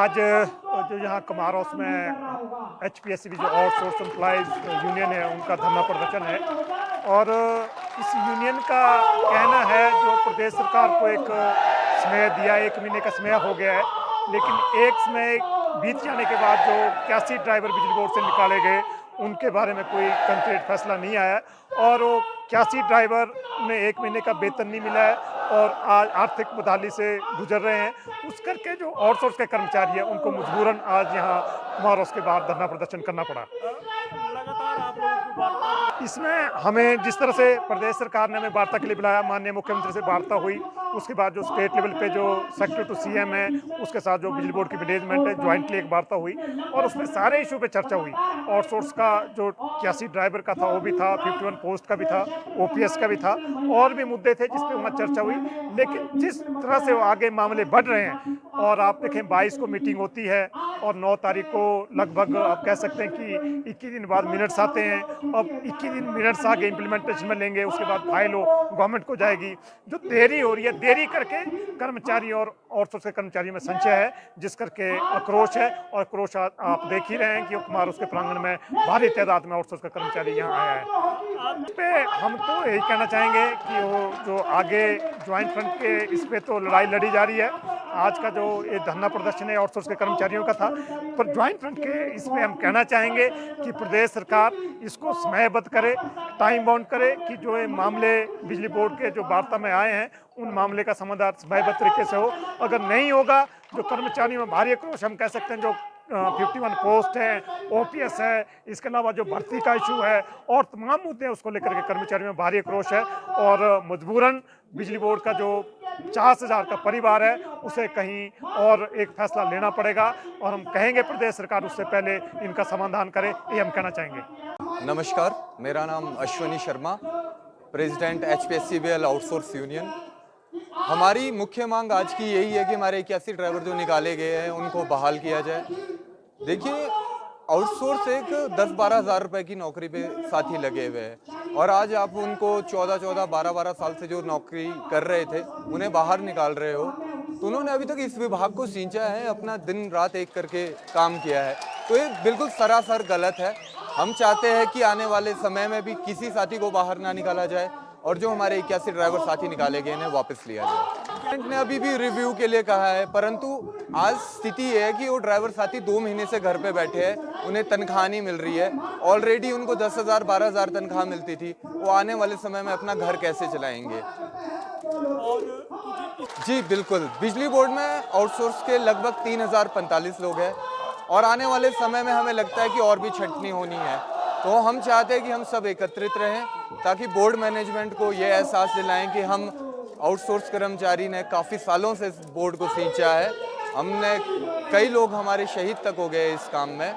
आज जो यहाँ कमारोस में एचपीएससी जो आउटसोर्स एम्प्लॉइज यूनियन है उनका धरना प्रदर्शन है और इस यूनियन का कहना है जो प्रदेश सरकार को एक समय दिया, 1 महीने का समय हो गया है, लेकिन एक समय बीत जाने के बाद जो 81 ड्राइवर बिजली बोर्ड से निकाले गए उनके बारे में कोई कंक्रीट फैसला नहीं आया और वो 81 ड्राइवर उन्हें 1 महीने का वेतन नहीं मिला है और आज आर्थिक बदहाली से गुजर रहे हैं। उस करके जो आउटसोर्स के कर्मचारी हैं उनको मजबूरन आज यहाँ कमारोस के बाहर धरना प्रदर्शन करना पड़ा। लगातार आप लोगों की वार्ता इसमें हमें जिस तरह से प्रदेश सरकार ने हमें वार्ता के लिए बुलाया, माननीय मुख्यमंत्री से वार्ता हुई, उसके बाद जो स्टेट लेवल पे जो सेक्रेटरी टू सीएम है उसके साथ जो बिजली बोर्ड की मैनेजमेंट है ज्वाइंटली एक वार्ता हुई और उसमें सारे इशू पे चर्चा हुई। आउटसोर्स का जो 81 ड्राइवर का था वो भी था, 51 पोस्ट का भी था, ओपीएस का भी था और भी मुद्दे थे जिस पे वहाँ चर्चा हुई। लेकिन जिस तरह से वो आगे मामले बढ़ रहे हैं और आप देखें 22 को मीटिंग होती है और 9 तारीख को लगभग आप कह सकते हैं कि 21 दिन बाद मिनट्स आते हैं। अब 21 दिन मिनट्स आगे इम्प्लीमेंटेशन में लेंगे, उसके बाद फाइल हो गवर्नमेंट को जाएगी। जो देरी हो रही है, देरी करके कर्मचारी और आउटसोर्स के कर्मचारियों में संशय है, जिस करके आक्रोश है और आक्रोश आप देख ही रहे हैं कि कमारोस के प्रांगण में भारी तादाद में आउटसोर्स का कर्मचारी यहाँ आया है। इस पे हम तो यही कहना चाहेंगे कि वो जो आगे ज्वाइंट फ्रंट के इस पे तो लड़ाई लड़ी जा रही है। आज का जो ये धरना प्रदर्शन है आउटसोर्स के कर्मचारियों का था, पर ज्वाइंट फ्रंट के इस पे हम कहना चाहेंगे कि प्रदेश सरकार इसको समयबद्ध करे, टाइम बाउंड करे कि जो ये मामले बिजली बोर्ड के जो वार्ता में आए हैं उन मामले का समाधान समयबद्ध तरीके से हो। अगर नहीं होगा जो कर्मचारियों में भारी आक्रोश, हम कह सकते हैं जो 51 पोस्ट है, ओपीएस है, इसके अलावा जो भर्ती का इशू है और तमाम मुद्दे हैं उसको लेकर के कर्मचारियों में भारी आक्रोश है और मजबूरन बिजली बोर्ड का जो 50,000 का परिवार है उसे कहीं और एक फैसला लेना पड़ेगा और हम कहेंगे प्रदेश सरकार उससे पहले इनका समाधान करे, ये हम कहना चाहेंगे। नमस्कार, मेरा नाम Ashwani Sharma, president HPSCBL outsource union. हमारी मुख्य मांग आज की यही है कि हमारे 81 ड्राइवर जो निकाले गए हैं उनको बहाल किया जाए। देखिए, आउटसोर्स एक 10-12 हज़ार रुपए की नौकरी पे साथी लगे हुए हैं और आज आप उनको 14-14, 12-12 साल से जो नौकरी कर रहे थे उन्हें बाहर निकाल रहे हो। तो उन्होंने अभी तक इस विभाग को सींचा है, अपना दिन रात एक करके काम किया है, तो ये बिल्कुल सरासर गलत है। हम चाहते हैं कि आने वाले समय में भी किसी साथी को बाहर ना निकाला जाए और जो हमारे 81 ड्राइवर साथी निकाले गए हैं वापस लिया जाए। गवर्नमेंट ने अभी भी रिव्यू के लिए कहा है, परंतु आज स्थिति ये है कि वो ड्राइवर साथी 2 महीने से घर पे बैठे हैं, उन्हें तनख्वाह नहीं मिल रही है। ऑलरेडी उनको 10,000 12,000 तनख्वाह मिलती थी, वो आने वाले समय में अपना घर कैसे चलाएंगे। जी बिल्कुल, बिजली बोर्ड में आउटसोर्स के लगभग 3045 लोग हैं और आने वाले समय में हमें लगता है कि और भी छंटनी होनी है। तो हम चाहते हैं कि हम सब एकत्रित रहें ताकि बोर्ड मैनेजमेंट को ये एहसास दिलाएं कि हम आउटसोर्स कर्मचारी ने काफ़ी सालों से इस बोर्ड को सींचा है। हमने कई लोग हमारे शहीद तक हो गए इस काम में।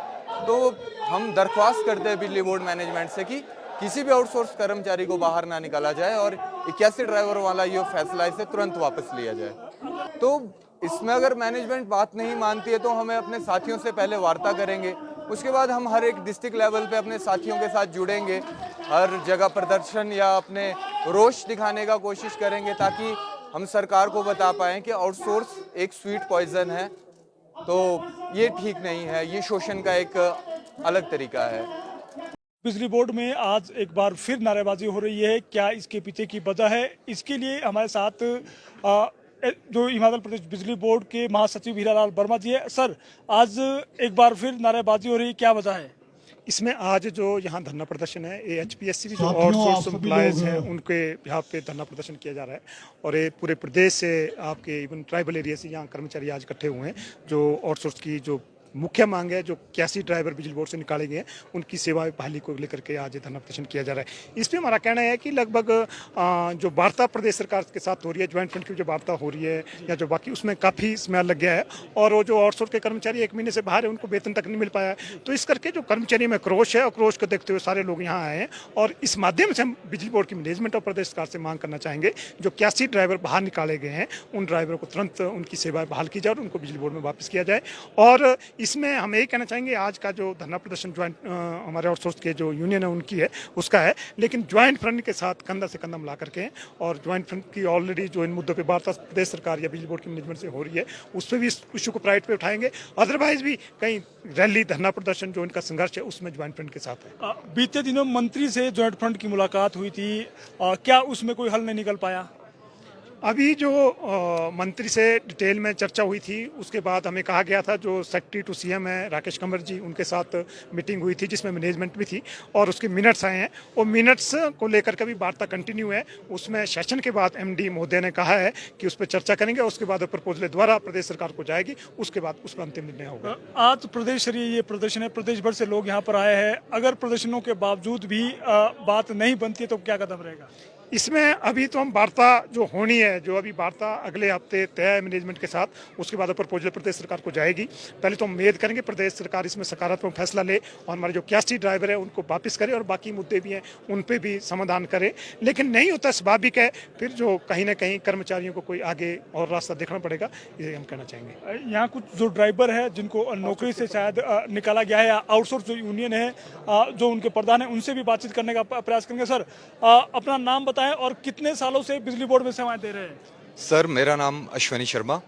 तो हम दरख्वास्त करते हैं बिजली बोर्ड मैनेजमेंट से कि किसी भी आउटसोर्स कर्मचारी को बाहर ना निकाला जाए और 81 ड्राइवर वाला ये फैसला इसे तुरंत वापस लिया जाए। तो इसमें अगर मैनेजमेंट बात नहीं मानती है तो हमें अपने साथियों से पहले वार्ता करेंगे, उसके बाद हम हर एक डिस्ट्रिक्ट लेवल पे अपने साथियों के साथ जुड़ेंगे, हर जगह प्रदर्शन या अपने रोष दिखाने का कोशिश करेंगे ताकि हम सरकार को बता पाएँ कि आउटसोर्स एक स्वीट पॉइजन है, तो ये ठीक नहीं है, ये शोषण का एक अलग तरीका है। बिजली बोर्ड में आज एक बार फिर नारेबाजी हो रही है, क्या इसके पीछे की वजह है? इसके लिए हमारे साथ जो हिमाचल प्रदेश बिजली बोर्ड के महासचिव हीरालाल वर्मा जी है। सर, आज एक बार फिर नारेबाजी हो रही है, क्या वजह है? इसमें आज जो यहाँ धरना प्रदर्शन है ये एचपीएससी जो आउटसोर्स एम्प्लॉयज हैं उनके यहाँ पे धरना प्रदर्शन किया जा रहा है और ये पूरे प्रदेश से आपके इवन ट्राइबल एरिया से यहाँ कर्मचारी आज इकट्ठे हुए हैं। जो आउटसोर्स की जो मुख्य मांग है, जो 81 ड्राइवर बिजली बोर्ड से निकाले गए हैं उनकी सेवा बहाली को लेकर के आज धरना प्रदर्शन किया जा रहा है। इस पर हमारा कहना है कि लगभग जो वार्ता प्रदेश सरकार के साथ हो रही है, ज्वाइंट फ्रंट की जो वार्ता हो रही है या जो बाकी, उसमें काफ़ी समय लग गया है और वो जो आउटसोर्स के कर्मचारी 1 महीने से बाहर है उनको वेतन तक नहीं मिल पाया है। तो इस करके जो कर्मचारी में आक्रोश है, आक्रोश को देखते हुए सारे लोग यहाँ आए हैं और इस माध्यम से हम बिजली बोर्ड की मैनेजमेंट और प्रदेश सरकार से मांग करना चाहेंगे जो 81 ड्राइवर बाहर निकाले गए हैं उन ड्राइवरों को तुरंत उनकी सेवाएं बहाल की जाए और उनको बिजली बोर्ड में वापस किया जाए। और इसमें हम यही कहना चाहेंगे आज का जो धरना प्रदर्शन ज्वाइंट हमारे आउटसोर्स के जो यूनियन है उनकी है उसका है, लेकिन ज्वाइंट फ्रंट के साथ कंधा से कंधा मिला करके और ज्वाइंट फ्रंट की ऑलरेडी जो इन मुद्दों पे वार्ता प्रदेश सरकार या बिजली बोर्ड की मैनेजमेंट से हो रही है उस पर भी इस इशू को प्राइवेट पे उठाएंगे। अदरवाइज भी कहीं रैली धरना प्रदर्शन जो इनका संघर्ष है उसमें ज्वाइंट फ्रंट के साथ है। बीते दिनों मंत्री से ज्वाइंट फ्रंट की मुलाकात हुई थी, क्या उसमें कोई हल नहीं निकल पाया? अभी जो मंत्री से डिटेल में चर्चा हुई थी उसके बाद हमें कहा गया था, जो सेक्रेटरी टू सीएम है राकेश कंवर जी उनके साथ मीटिंग हुई थी जिसमें मैनेजमेंट भी थी और उसके मिनट्स आए हैं और मिनट्स को लेकर के भी वार्ता कंटिन्यू है। उसमें सेशन के बाद एमडी महोदय ने कहा है कि उस पर चर्चा करेंगे, उसके बाद प्रपोजल द्वारा प्रदेश सरकार को जाएगी, उसके बाद उस पर अंतिम निर्णय होगा। आज प्रदेश स्तरीय ये प्रदर्शन है, प्रदेश भर से लोग यहाँ पर आए हैं, अगर प्रदर्शनों के बावजूद भी बात नहीं बनती तो क्या कदम रहेगा? इसमें अभी तो हम वार्ता जो होनी है, जो अभी वार्ता अगले हफ्ते तय है मैनेजमेंट के साथ, उसके बाद प्रपोजल प्रदेश सरकार को जाएगी। पहले तो उम्मीद करेंगे प्रदेश सरकार इसमें सकारात्मक फैसला ले और हमारे जो क्यासी ड्राइवर है उनको वापस करे और बाकी मुद्दे भी हैं उन पे भी समाधान करे। लेकिन नहीं होता स्वाभाविक है, फिर जो कहीं ना कहीं कर्मचारियों को कोई आगे और रास्ता देखना पड़ेगा, ये हम कहना चाहेंगे। यहाँ कुछ जो ड्राइवर है जिनको नौकरी से शायद निकाला गया है, आउटसोर्स जो यूनियन है जो उनके प्रधान है उनसे भी बातचीत करने का प्रयास करेंगे। सर, अपना नाम बताएं और कितने सालों से बिजली बोर्ड में सेवाएं दे रहे हैं? सर, मेरा नाम अश्वनी शर्मा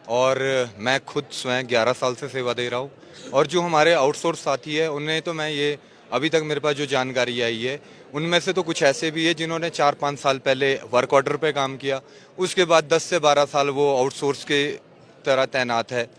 और मैं खुद स्वयं 11 साल से सेवा दे रहा हूँ। और जो हमारे आउटसोर्स साथी है उन्हें तो मैं ये अभी तक मेरे पास जो जानकारी आई है उनमें से तो कुछ ऐसे भी है जिन्होंने 4-5 साल पहले वर्क ऑर्डर पे काम किया, उसके बाद 10 से 12 साल वो आउटसोर्स के तरह तैनात है।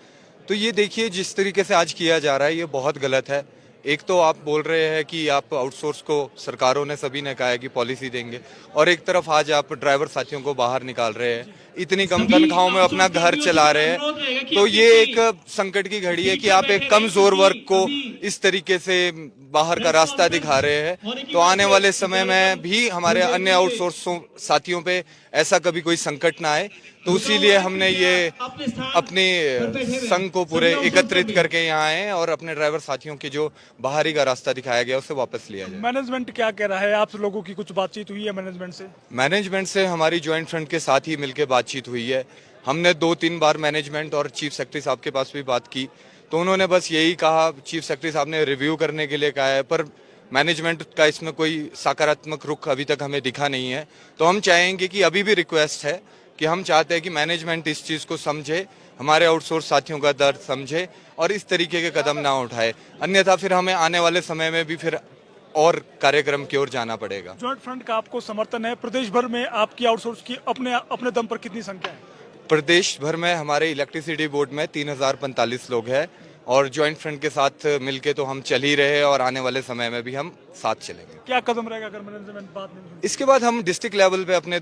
तो ये देखिए जिस तरीके से आज किया जा रहा है ये बहुत गलत है। एक तो आप बोल रहे हैं कि आप आउटसोर्स को सरकारों ने सभी ने कहा है कि पॉलिसी देंगे, और एक तरफ आज आप ड्राइवर साथियों को बाहर निकाल रहे हैं, इतनी कम तनख्वाहों में अपना घर चला रहे हैं। तो ये एक संकट की घड़ी है कि आप एक कमजोर वर्ग को इस तरीके से बाहर का रास्ता दिखा रहे हैं। तो आने वाले समय में भी हमारे अन्य आउटसोर्स साथियों पे ऐसा कभी कोई संकट ना आए, तो इसीलिए हमने ये अपने संघ को पूरे एकत्रित करके यहाँ आए और अपने ड्राइवर साथियों के जो बाहरी का रास्ता दिखाया गया उसे वापस लिया जाए। मैनेजमेंट क्या कह रहा है? आप लोगों की कुछ बातचीत हुई है मैनेजमेंट से? मैनेजमेंट से हमारी ज्वाइंट फ्रंट के साथ ही मिलकर बातचीत हुई है। हमने 2-3 बार मैनेजमेंट और चीफ सेक्रेटरी साहब के पास भी बात की, तो उन्होंने बस यही कहा, चीफ सेक्रेटरी साहब ने रिव्यू करने के लिए कहा है, पर मैनेजमेंट का इसमें कोई सकारात्मक रुख अभी तक हमें दिखा नहीं है। तो हम चाहेंगे कि अभी भी रिक्वेस्ट है कि हम चाहते हैं कि मैनेजमेंट इस चीज़ को समझे, हमारे आउटसोर्स साथियों का दर्द समझे और इस तरीके के कदम ना उठाए, अन्यथा फिर हमें आने वाले समय में भी फिर और कार्यक्रम की ओर जाना पड़ेगा। ज्वाइंट फ्रंट का आपको समर्थन है? प्रदेश भर में आपकी आउटसोर्स की अपने दम पर कितनी संख्या है? प्रदेश भर में हमारे इलेक्ट्रिसिटी बोर्ड में 3045 लोग हैं और ज्वाइंट फ्रंट के साथ मिलके तो हम चल ही रहे हैं और आने वाले समय में भी हम साथ चलेंगे। क्या कदम रहेगा अगर मैनेजमेंट बात नहीं सुनती? इसके बाद हम डिस्ट्रिक्ट लेवल पे अपने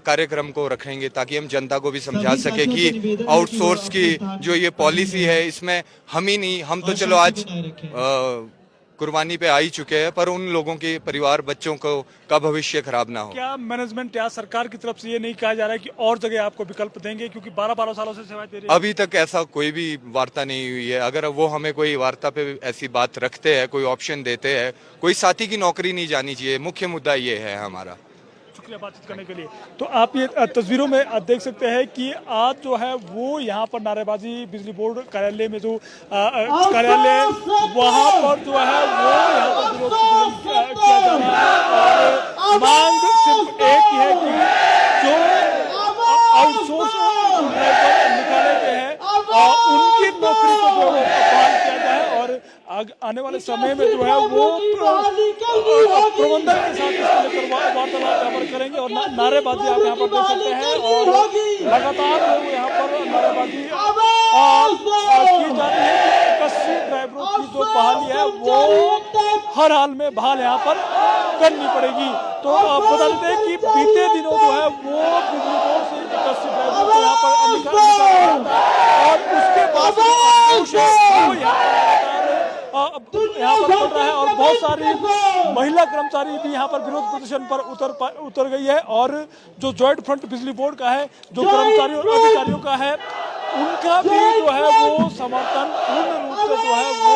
कार्यक्रम को रखेंगे ताकि हम जनता को भी समझा सके कि आउटसोर्स की जो ये पॉलिसी है इसमें हम ही नहीं, हम तो चलो आज कुर्बानी पे आ ही चुके हैं, पर उन लोगों के परिवार बच्चों को का भविष्य खराब ना हो। क्या मैनेजमेंट या सरकार की तरफ से ये नहीं कहा जा रहा है कि और जगह आपको विकल्प देंगे, क्योंकि 12-12 सालों से सेवाएं दे रहे हैं? अभी तक ऐसा कोई भी वार्ता नहीं हुई है। अगर वो हमें कोई वार्ता पे ऐसी बात रखते हैं, कोई ऑप्शन देते हैं, कोई साथी की नौकरी नहीं जानी चाहिए, मुख्य मुद्दा ये है हमारा। शुक्रिया बातचीत करने के लिए। तो आप ये तस्वीरों में देख सकते हैं कि आज जो है वो यहाँ पर नारेबाजी बिजली बोर्ड कार्यालय में जो कार्यालय वहाँ पर जो है वो यहाँ पर विरोध किया जा रहा है और मांग सिर्फ एक ही है कि जो आउटसोर्स निकाले गए हैं उनकी नौकरी को जो है बहाल किया जाए और आने वाले समय में जो है वो प्रबंधन के साथ इसको लेकर वार्तालाप यहाँ पर करेंगे और नारेबाजी आप यहाँ पर देख सकते हैं और लगातार लोग यहाँ पर नारेबाजी की जा रही है कि 81 ड्राइवरों की जो बहाली है वो हर हाल में बहाल यहाँ पर करनी पड़ेगी। तो बता देते हैं कि बीते दिनों जो है वो बिजली बोर्ड से 81 ड्राइवरों को यहाँ पर निकाला और उसके बाद यहाँ पर बढ़ रहा है और बहुत सारी महिला कर्मचारी भी यहाँ पर विरोध प्रदर्शन पर उतर गई है और जो ज्वाइंट फ्रंट बिजली बोर्ड का है, जो कर्मचारियों और अधिकारियों का है, उनका भी जो है वो समर्थन पूर्ण रूप से जो है वो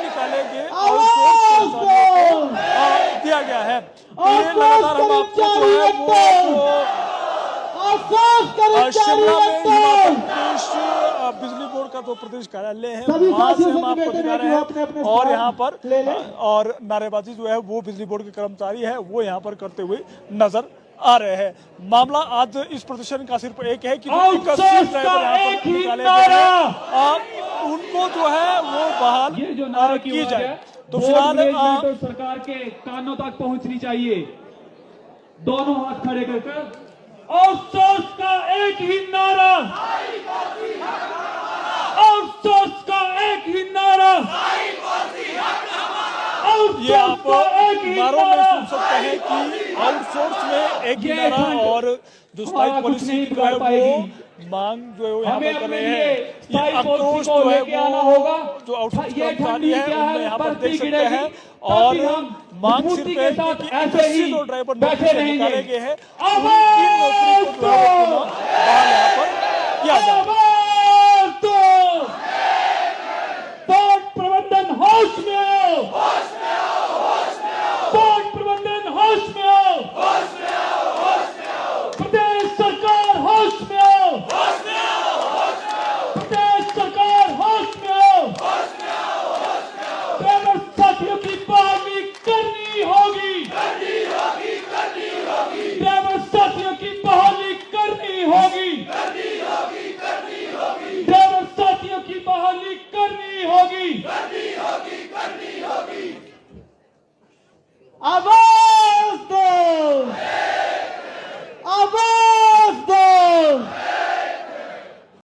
निकाले गए आउटसोर्स कर्मचारियों को दिया गया है। ये लगातार हम आपको जो है वो शिमला में हिमाचल प्रदेश बिजली बोर्ड का जो प्रदेश कार्यालय है वहां से हम आपको दिखा रहे हैं। और यहाँ पर और नारेबाजी जो है वो बिजली बोर्ड के कर्मचारी है वो यहाँ पर करते हुए नजर आ रहे हैं। मामला आज इस प्रदर्शन का सिर्फ एक है कि जो 31 ड्राइवर यहाँ पर निकाले गए हैं उनको जो है वो बहाल की जाए। तो फिलहाल तो सरकार के कानों तक पहुंचनी चाहिए। दोनों हाथ खड़े करके आउटसोर्स का एक ही नारा, आउटसोर्स का एक ही नारा, ये आप नारों में सुन सकते हैं कि आउटसोर्स में एक ही नारा और जो स्ट्राइक पॉलिसी जो है वो मांग जो है यहाँ पर कर रहे हैं। ये आक्रोश जो है वो जो आउटसोर्स कर्मचारी है उनमें यहाँ पर देख सकते हैं। और मांग सिर्फ है कि 81 जो ड्राइवर नौकरी से निकाले गए हैं उनकी नौकरी को जो है बहाल यहाँ पर किया जाए। बोर्ड प्रबंधन होश में आओ, बोर्ड प्रबंधन होश में आओ, प्रदेश सरकार होश में आओ, प्रदेश सरकार होश में आओ, ड्राइवर साथियों की बहाली करनी होगी, ड्राइवर साथियों की बहाली करनी होगी, ड्राइवर साथियों की बहाली करनी होगी। आवाज दो, आवाज